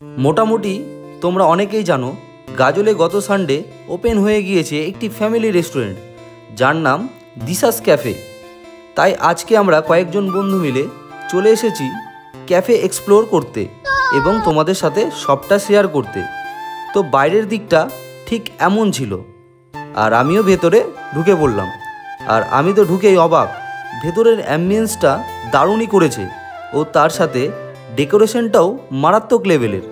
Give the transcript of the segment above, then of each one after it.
মোটামুটি তোমরা অনেকেই জানো গাজলে গত সানডে ওপেন হয়ে গিয়েছে একটি ফ্যামিলি রেস্টুরেন্ট যার নাম দিশাস ক্যাফে। তাই আজকে আমরা কয়েকজন বন্ধু মিলে চলে এসেছি ক্যাফে এক্সপ্লোর করতে এবং তোমাদের সাথে সবটা শেয়ার করতে। তো বাইরের দিকটা ঠিক এমন ছিল আর আমিও ভেতরে ঢুকে পড়লাম। আর আমি তো ঢুকেই অবাক, ভেতরের অ্যাম্বিয়েন্সটা দারুণই করেছে ও তার সাথে ডেকোরেশনটাও মারাত্মক লেভেলের।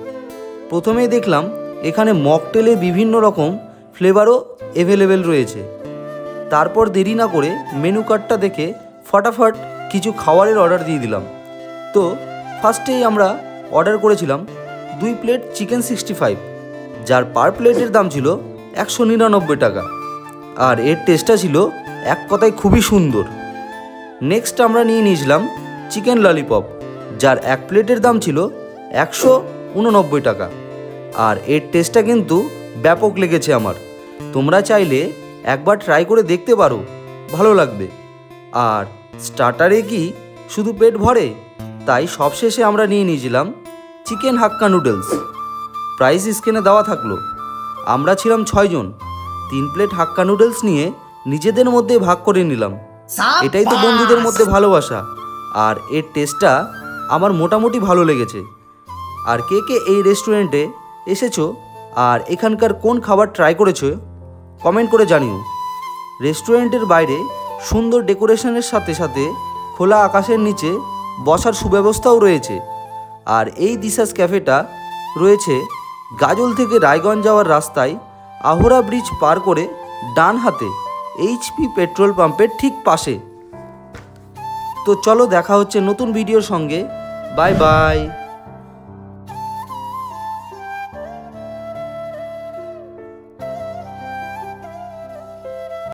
প্রথমেই দেখলাম এখানে মকটেলে বিভিন্ন রকম ফ্লেভারও অ্যাভেলেবেল রয়েছে। তারপর দেরি না করে মেনু কার্ডটা দেখে ফটাফট কিছু খাবারের অর্ডার দিয়ে দিলাম। তো ফার্স্টেই আমরা অর্ডার করেছিলাম 2 প্লেট চিকেন 65, যার পার প্লেটের দাম ছিল 199 টাকা। আর এর টেস্টটা ছিল এক কথায় খুবই সুন্দর। নেক্সট আমরা নিয়েছিলাম চিকেন ললিপপ, যার এক প্লেটের দাম ছিল 189 টাকা। আর এর টেস্টটা কিন্তু ব্যাপক লেগেছে আমার। তোমরা চাইলে একবার ট্রাই করে দেখতে পারো, ভালো লাগবে। আর স্টার্টারে কি শুধু পেট ভরে? তাই সবশেষে আমরা নিয়েছিলাম চিকেন হাক্কা নুডলস। প্রাইস স্ক্রিনে দেওয়া থাকলো। আমরা ছিলাম 6 জন। 3 প্লেট হাক্কা নুডলস নিয়ে নিজেদের মধ্যে ভাগ করে নিলাম। এটাই তো বন্ধুদের মধ্যে ভালোবাসা। আর এর টেস্টটা আমার মোটামুটি ভালো লেগেছে। আর কে কে এই রেস্টুরেন্টে এসেছো আর এখানকার কোন খাবার ট্রাই করেছো কমেন্ট করে জানিও। রেস্টুরেন্টের বাইরে সুন্দর ডেকোরেশনের সাথে সাথে খোলা আকাশের নিচে বসার সুব্যবস্থাও রয়েছে। আর এই দিশাস ক্যাফেটা রয়েছে গাজল থেকে রায়গঞ্জ যাওয়ার রাস্তায় আহরা ব্রিজ পার করে ডান হাতে HP পেট্রোল পাম্পের ঠিক পাশে। তো চলো দেখা হচ্ছে নতুন ভিডিওর সঙ্গে। Bye bye.